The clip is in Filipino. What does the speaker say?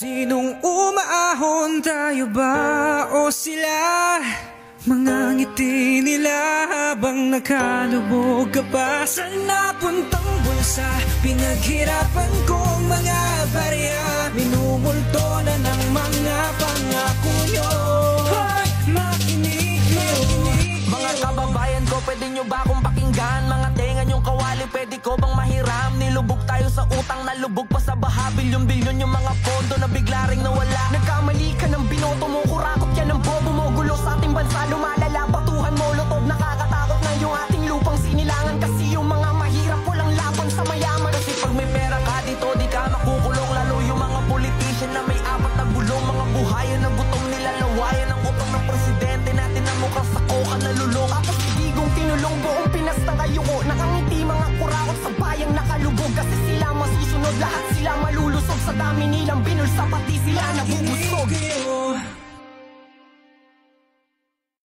Sinong umaahon, tayo ba o sila? Mga ngiti nila habang nakalubog ka pa sa napuntang bulsa. Pinaghirapan kong mga barya, minumulto na ng mga pangako nyo. Hoy, makinig kayo. Mga kababayan ko, pwede nyo ba akong pakinggan? Mga tenga nyong kawali, pwede ko bang mahiram? Nilubog tayo sa utang, nalubog pa sa baha. Bilyon-bilyon yung mga pondo na bigla ring nawala. Nagkamali ka ng binoto mo, kurakot yan ng bobo mo. Gulo sa ating bansa, lumalala, batuhan mo, lotod. Nakakatakot na yung ating lupang sinilangan. Kasi yung mga mahirap walang laban sa mayaman. Kasi pag may pera ka dito, di ka makukulong. Lalo yung mga politician na may apat na gulong. Mga buhayan ng gutom nila, lawayan ng utang ng presidente natin na mukhang sakokan na lulong. Tapos ibigong tinulong buong Pinas na kayuko. Nakangiti mga kurakot sa bayang nakalubog. Kasi sila masusunod, lahat sila malulusog. Sa dami nilang binulsa, pati sila nabubusog.